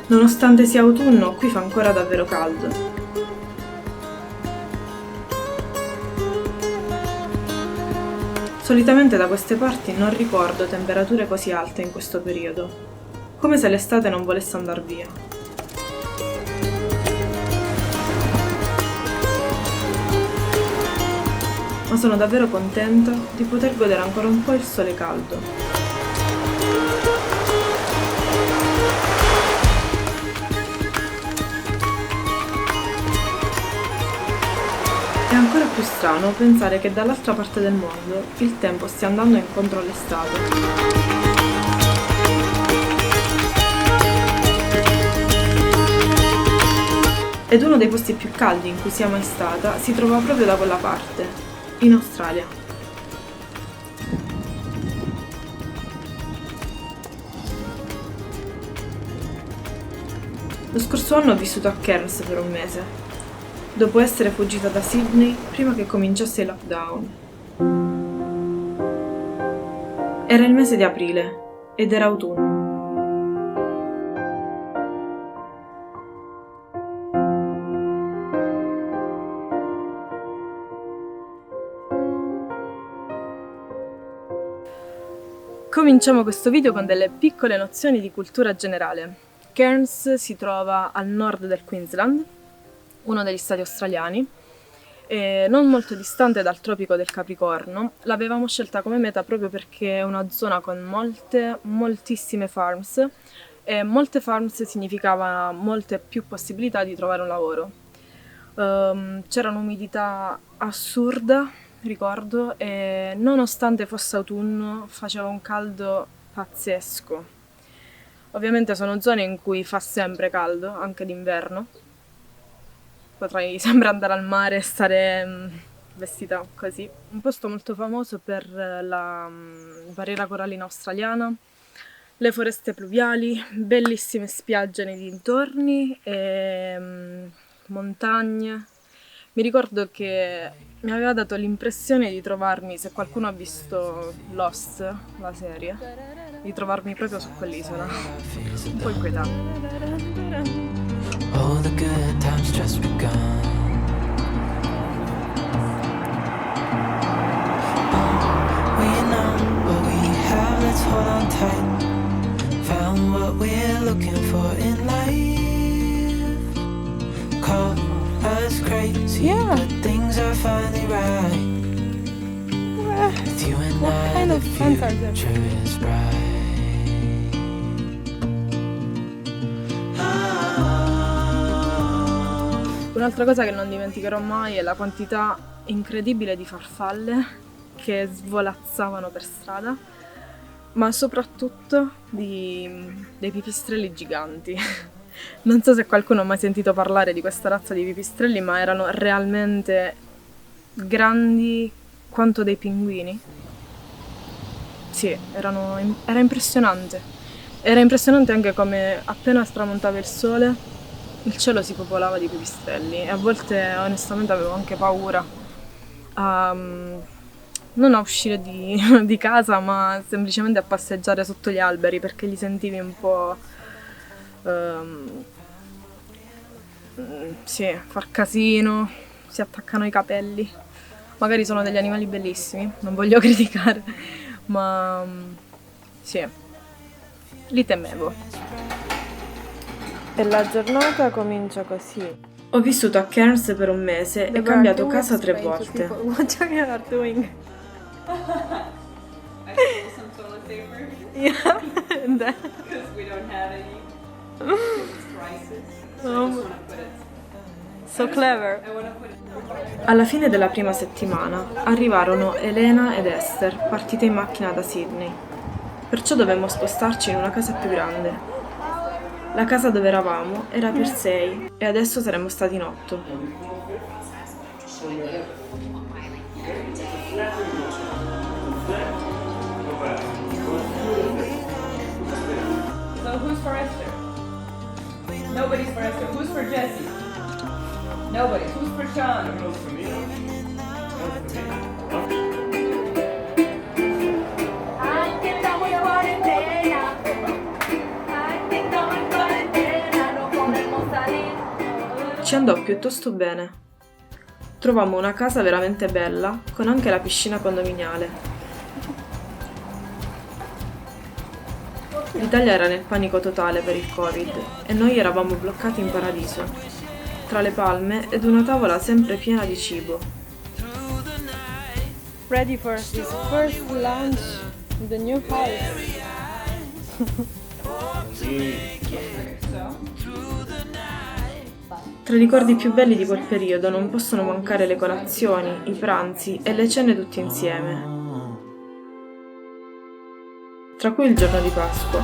Nonostante sia autunno, qui fa ancora davvero caldo. Solitamente da queste parti non ricordo temperature così alte in questo periodo, come se l'estate non volesse andar via. Ma sono davvero contenta di poter godere ancora un po' il sole caldo. È ancora più strano pensare che dall'altra parte del mondo il tempo stia andando incontro all'estate. Ed uno dei posti più caldi in cui sia mai stata si trova proprio da quella parte, in Australia. Lo scorso anno ho vissuto a Cairns per un mese, dopo essere fuggita da Sydney prima che cominciasse il lockdown. Era il mese di aprile ed era autunno. Cominciamo questo video con delle piccole nozioni di cultura generale. Cairns si trova al nord del Queensland, uno degli stati australiani, e non molto distante dal tropico del Capricorno. L'avevamo scelta come meta proprio perché è una zona con moltissime farms, e molte farms significava molte più possibilità di trovare un lavoro. C'era un'umidità assurda, ricordo, e nonostante fosse autunno faceva un caldo pazzesco. Ovviamente sono zone in cui fa sempre caldo, anche d'inverno. Potrei sempre andare al mare e stare vestita così. Un posto molto famoso per la barriera corallina australiana, le foreste pluviali, bellissime spiagge nei dintorni e montagne. Mi ricordo che mi aveva dato l'impressione di trovarmi, se qualcuno ha visto Lost, la serie, di trovarmi proprio su quell'isola. Un po' inquietante. All the good times just begun. We know what we have, let's hold on tight. Found what we're looking for in life. Call us crazy, but things are finally right. With you and I, the future is bright. Un'altra cosa che non dimenticherò mai è la quantità incredibile di farfalle che svolazzavano per strada, ma soprattutto dei pipistrelli giganti. Non so se qualcuno ha mai sentito parlare di questa razza di pipistrelli, ma erano realmente grandi quanto dei pinguini. Sì, era impressionante. Era impressionante anche come appena tramontava il sole il cielo si popolava di pipistrelli e a volte onestamente avevo anche paura non a uscire di casa, ma semplicemente a passeggiare sotto gli alberi perché li sentivi un po' far casino, si attaccano ai capelli. Magari sono degli animali bellissimi, non voglio criticare, ma sì, li temevo. E la giornata comincia così. Ho vissuto a Cairns per un mese e cambiato casa 3 volte. What are you doing? I stole some toilet paper Yeah, and then... because we don't have any. It's crisis. So I just want to put it. So clever. I want to put it. Alla fine della prima settimana arrivarono Elena ed Esther, partite in macchina da Sydney. Perciò dovemmo spostarci in una casa più grande. La casa dove eravamo era per 6 e adesso saremmo stati in 8. So who's for Esther? Nobody's for Esther. Who's for Jesse? Nobody. Who's for Sean? Ci andò piuttosto bene. Trovammo una casa veramente bella, con anche la piscina condominiale. L'Italia era nel panico totale per il Covid e noi eravamo bloccati in paradiso, tra le palme ed una tavola sempre piena di cibo. Ready for his first lunch in the new house. Tra i ricordi più belli di quel periodo non possono mancare le colazioni, i pranzi e le cene tutti insieme. Tra cui il giorno di Pasqua.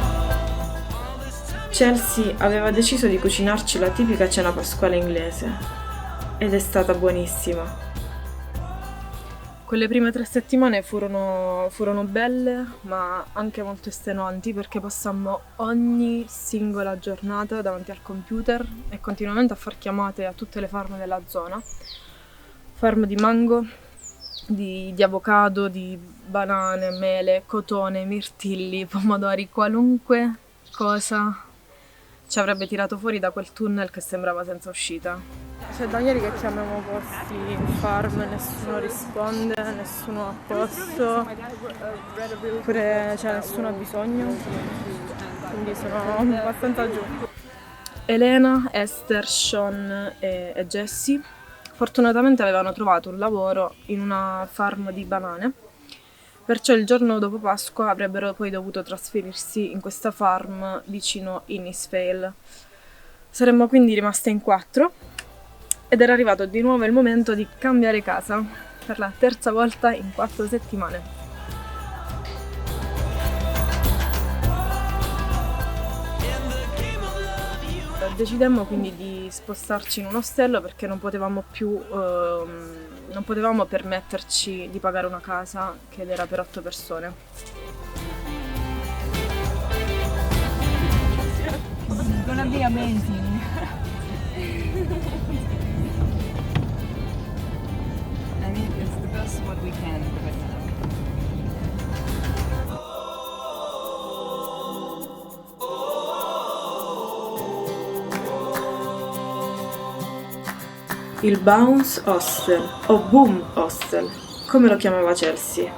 Chelsea aveva deciso di cucinarci la tipica cena pasquale inglese ed è stata buonissima. Quelle prime 3 settimane furono belle, ma anche molto estenuanti perché passammo ogni singola giornata davanti al computer e continuamente a far chiamate a tutte le farm della zona. Farm di mango, di avocado, di banane, mele, cotone, mirtilli, pomodori, qualunque cosa ci avrebbe tirato fuori da quel tunnel che sembrava senza uscita. C'è da ieri che chiamiamo posti in farm, nessuno risponde, nessuno ha posto, oppure nessuno ha bisogno, quindi sono abbastanza giù. Elena, Esther, Sean e Jessie fortunatamente avevano trovato un lavoro in una farm di banane, perciò il giorno dopo Pasqua avrebbero poi dovuto trasferirsi in questa farm vicino Innisfail. Saremmo quindi rimaste in 4 ed era arrivato di nuovo il momento di cambiare casa per la terza volta in 4 settimane. Decidemmo quindi di spostarci in un ostello perché non potevamo permetterci di pagare una casa che era per 8 persone. It's gonna be amazing. I mean, it's the best what we can right now. Il Bounce Hostel, o Boom Hostel, come lo chiamava Chelsea.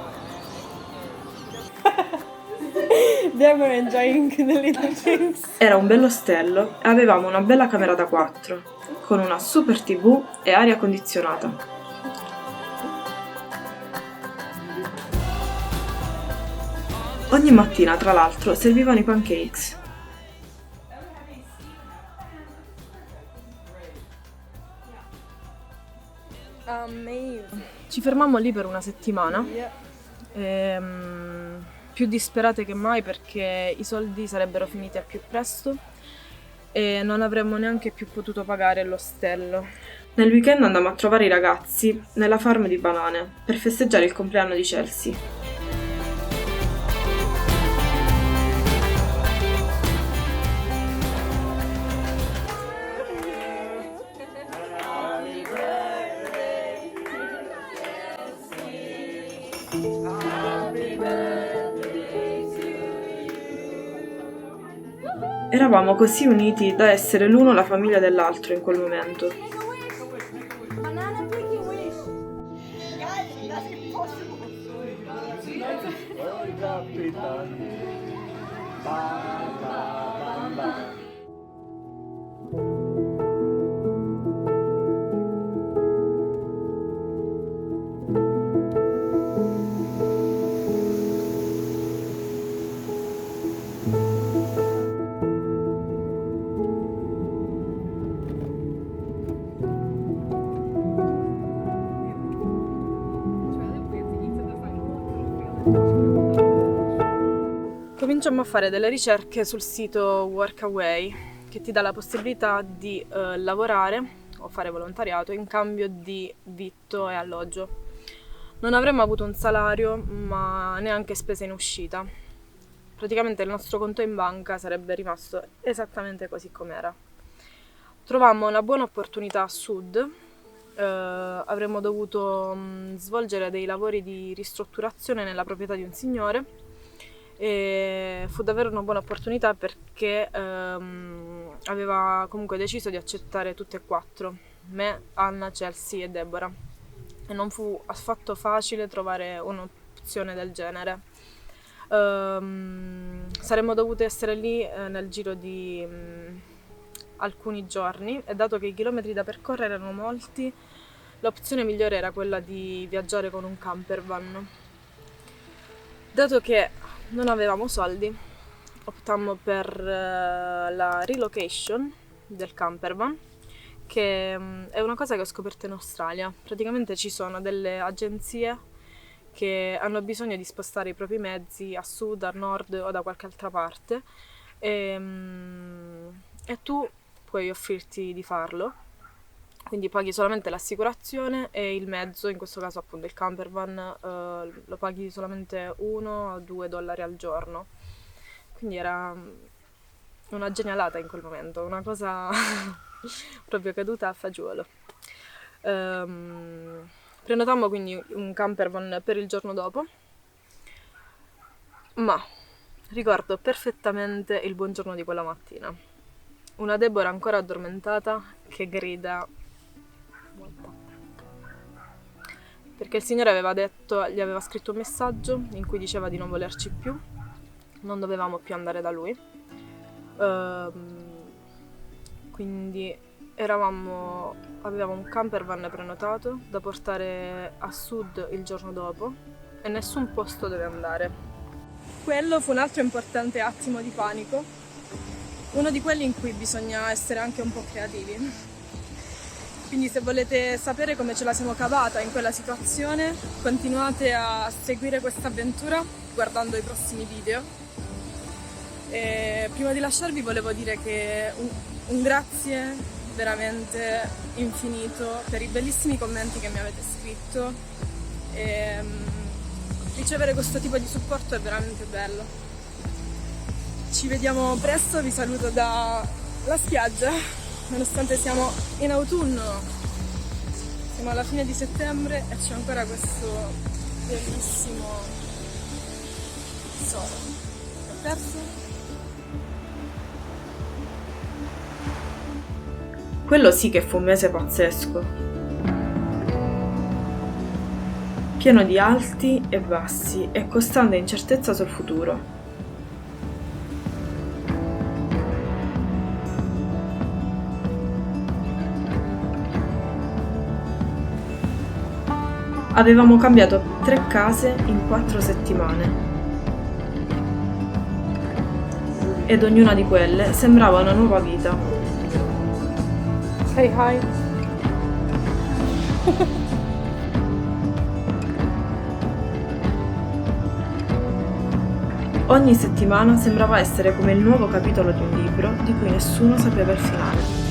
They were enjoying the little things. Era un bello ostello e avevamo una bella camera da 4, con una super TV e aria condizionata. Ogni mattina, tra l'altro, servivano i pancakes. Amazing. Ci fermammo lì per una settimana, Yeah. più disperate che mai perché i soldi sarebbero finiti al più presto e non avremmo neanche più potuto pagare l'ostello. Nel weekend andammo a trovare i ragazzi nella farm di banane per festeggiare il compleanno di Chelsea. Eravamo così uniti da essere l'uno la famiglia dell'altro in quel momento. Cominciamo a fare delle ricerche sul sito Workaway, che ti dà la possibilità di lavorare o fare volontariato in cambio di vitto e alloggio. Non avremmo avuto un salario, ma neanche spese in uscita. Praticamente il nostro conto in banca sarebbe rimasto esattamente così com'era. Trovammo una buona opportunità a sud. Avremmo dovuto svolgere dei lavori di ristrutturazione nella proprietà di un signore e fu davvero una buona opportunità perché aveva comunque deciso di accettare tutte e 4, me, Anna, Chelsea e Deborah, e non fu affatto facile trovare un'opzione del genere. Saremmo dovute essere lì nel giro di alcuni giorni, e dato che i chilometri da percorrere erano molti, l'opzione migliore era quella di viaggiare con un campervan. Dato che non avevamo soldi, optammo per la relocation del campervan, che è una cosa che ho scoperto in Australia. Praticamente ci sono delle agenzie che hanno bisogno di spostare i propri mezzi a sud, a nord o da qualche altra parte, e tu puoi offrirti di farlo. Quindi paghi solamente l'assicurazione e il mezzo, in questo caso appunto il campervan, lo paghi solamente $1 o $2 al giorno. Quindi era una genialata in quel momento, una cosa proprio caduta a fagiolo. Prenotammo quindi un campervan per il giorno dopo, ma ricordo perfettamente il buongiorno di quella mattina. Una Deborah ancora addormentata che grida perché il Signore gli aveva scritto un messaggio in cui diceva di non volerci più, non dovevamo più andare da lui. Quindi avevamo un campervan prenotato da portare a sud il giorno dopo e nessun posto dove andare. Quello fu un altro importante attimo di panico, uno di quelli in cui bisogna essere anche un po' creativi. Quindi se volete sapere come ce la siamo cavata in quella situazione, continuate a seguire questa avventura guardando i prossimi video. E prima di lasciarvi volevo dire che un grazie veramente infinito per i bellissimi commenti che mi avete scritto. E ricevere questo tipo di supporto è veramente bello. Ci vediamo presto, vi saluto dalla spiaggia, nonostante siamo in autunno. Siamo alla fine di settembre e c'è ancora questo bellissimo sole. L'ho perso? Quello sì che fu un mese pazzesco, pieno di alti e bassi e costante incertezza sul futuro. Avevamo cambiato 3 case in 4 settimane ed ognuna di quelle sembrava una nuova vita. Hey, hi! Ogni settimana sembrava essere come il nuovo capitolo di un libro di cui nessuno sapeva il finale.